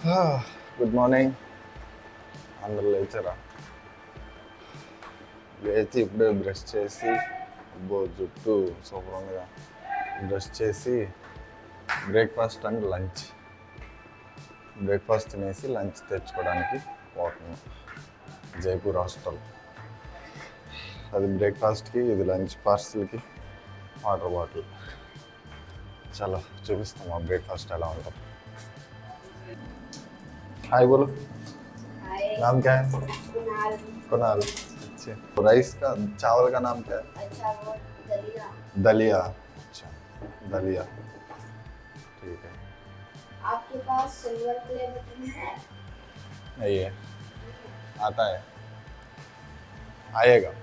Good morning. అందరు లేచారా? లేచి ఇప్పుడే బ్రష్ చేసి జుట్టు శుభ్రంగా బ్రష్ చేసి బ్రేక్ఫాస్ట్ అండ్ లంచ్. బ్రేక్ఫాస్ట్ తినేసి లంచ్ తెచ్చుకోవడానికి పోతున్నాం. జైపూర్ హాస్టల్. అది బ్రేక్ఫాస్ట్కి, ఇది లంచ్ పార్సల్కి వాటర్ బాటిల్. చాలా చూపిస్తాం ఆ బ్రేక్ఫాస్ట్ ఎలా ఉంటుంది. हाय बोलो. नाम क्या है? कुणाल. अच्छा. राइस का चावल का नाम क्या है? अच्छा वो दलिया. दलिया. अच्छा दलिया ठीक है. आपके पास सिल्वर प्ले बटन है? नहीं है. आता है, आएगा.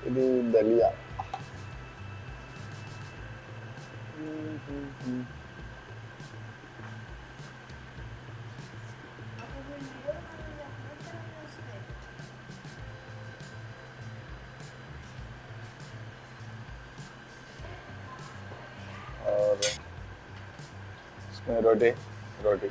ఇది దలియా. और इसमें रोटी रोटी.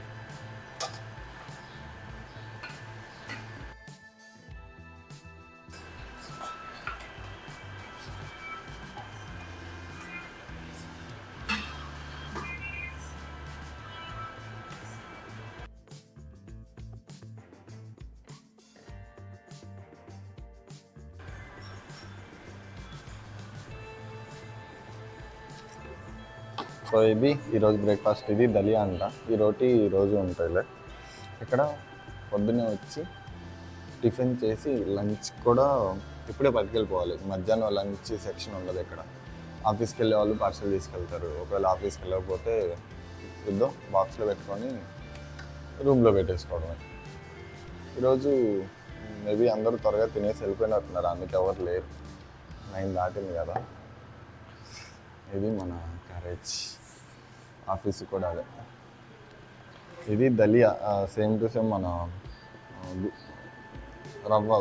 సో ఇది ఈరోజు బ్రేక్ఫాస్ట్. ఇది దలియా అంట. ఈ రోటీ రోజు ఉంటాయిలే. ఇక్కడ పొద్దున్నే వచ్చి టిఫిన్ చేసి లంచ్ కూడా ఇప్పుడే పట్టుకెళ్ళిపోవాలి. మధ్యాహ్నం లంచ్ సెక్షన్ ఉండదు ఇక్కడ. ఆఫీస్కి వెళ్ళే వాళ్ళు పార్సల్ తీసుకెళ్తారు. ఒకవేళ ఆఫీస్కి వెళ్ళకపోతే ఇద్దాం బాక్స్లో పెట్టుకొని రూమ్లో పెట్టేసుకోవడమే. ఈరోజు మేబీ అందరూ త్వరగా తినేసి వెళ్ళిపోయినట్టున్నారు, అందుకే ఎవరు లేరు. 9 దాటింది కదా. ఇది మన క్యారేజ్. ఆఫీస్ కూడా అదే. ఇది దలియా. సేమ్ టు సేమ్ మన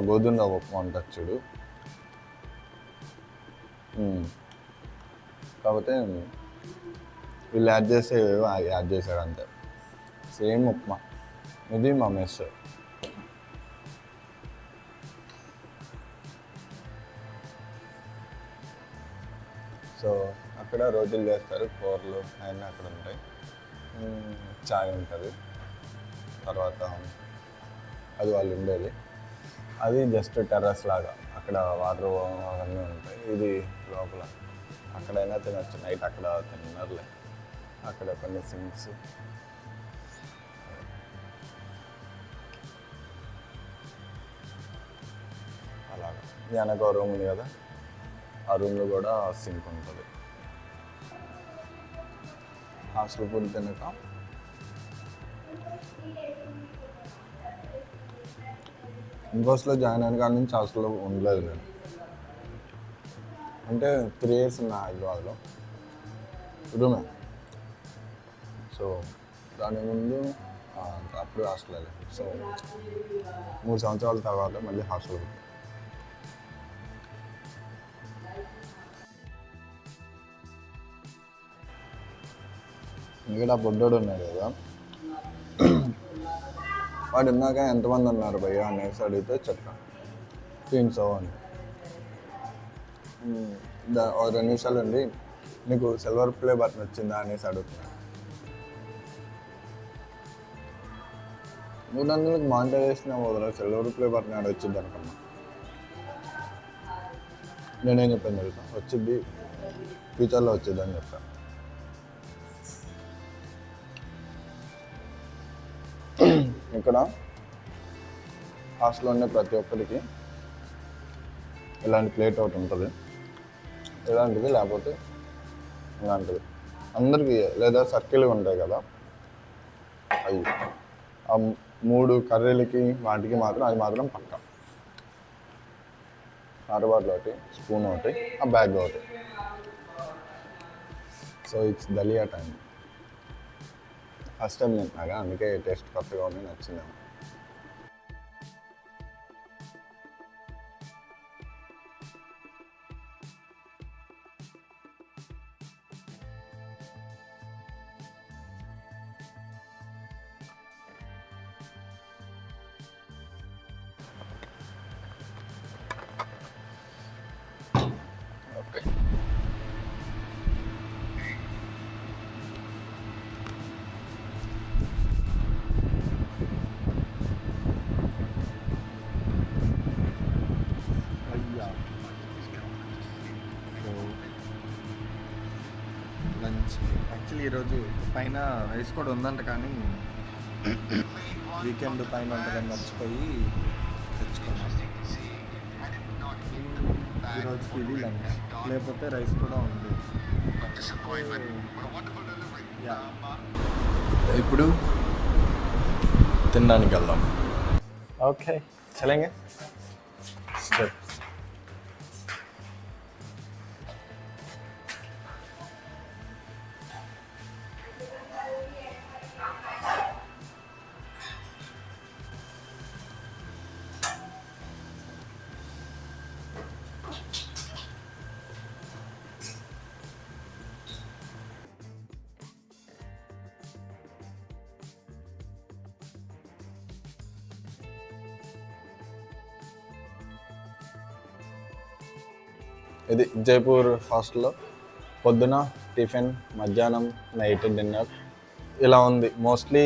గోధుమ రవ్వ ఉప్మా ఉంటుంది చూడు. కాకపోతే వీళ్ళు యాడ్ చేస్తే యాడ్ చేశాడు అంతే. సేమ్ ఉప్మా. ఇది మా మెస్. సో అక్కడ రోటీలు చేస్తారు, కూరలు అవన్నీ అక్కడ ఉంటాయి. చాయ్ ఉంటుంది. తర్వాత అది వాళ్ళు ఉండేది. అది జస్ట్ టెర్రస్ లాగా. అక్కడ వాటర్ అవన్నీ ఉంటాయి. ఇది లోపల. అక్కడైనా తినచ్చు. నైట్ అక్కడ తిన్నారులే. అక్కడ కొన్ని సింక్స్. అలాగా. వెనక రూమ్ ఉంది కదా, ఆ రూమ్లో కూడా సింక్ ఉంటుంది. హాస్టల్ ఫుడ్ తినక ఇంకోస్లో జాయిన్ అయిన కాడ నుంచి హాస్టల్లో ఉండలేదు నేను. అంటే 3 years ఉన్న హైదరాబాద్లో రూమే. సో దాని ముందు అప్పుడు హాస్టల్. సో 3 సంవత్సరాల తర్వాత మళ్ళీ హాస్టల్. ఇక్కడ బొడ్డోడు ఉన్నాడు కదా, వాడు ఉన్నాక ఎంతమంది ఉన్నారు భయ్యా అనేసి అడిగితే చెప్పాను 300 అని. 2 నిమిషాలు అండి, నీకు సిల్వర్ ప్లే బటన్ వచ్చిందా అనేసి అడుగుతున్నాడు. 300కి మానిటైజేషన్ అవ్వదు, సిల్వర్ ప్లే బటన్ ఆడ వచ్చింది అనుకున్నా. నేనేం చెప్పాను తెలుసా, వచ్చింది ఫ్యూచర్లో వచ్చింది అని చెప్పాను. ఇక్కడ హాస్టల్లో ఉండే ప్రతి ఒక్కరికి ఇలాంటి ప్లేట్ ఒకటి ఉంటుంది. ఇలాంటిది లేకపోతే ఇలాంటిది అందరికీ, లేదా సర్కిల్గా ఉంటాయి కదా అవి. ఆ 3 కర్రీలకి వాటికి మాత్రం అది మాత్రం పక్క. వాటర్ బాటిల్ ఒకటి, స్పూన్ ఒకటి, ఆ బ్యాగ్ ఒకటి. So it's daliya time. First time తింటున్నాగా, అందుకే టేస్ట్ కొత్తగా ఉంది, నచ్చిందేమో. ఈరోజు పైన రైస్ కూడా ఉందంట, కానీ వీకెండ్ పైన ఉంటుందని మర్చిపోయి తెచ్చుకున్నాం. ఈరోజుకి ఇది లంచ్, లేకపోతే రైస్ కూడా ఉంది. ఇప్పుడు తినడానికి వెళ్దాం. ఓకే చలేంగే. ఇది జైపూర్ హాస్టల్లో పొద్దున టిఫిన్, మధ్యాహ్నం నైట్ డిన్నర్ ఇలా ఉంది. మోస్ట్లీ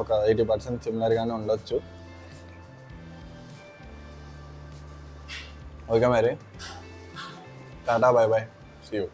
ఒక 80% సిమిలర్గానే ఉండొచ్చు. ఓకే మరి, tata, bye bye, see you.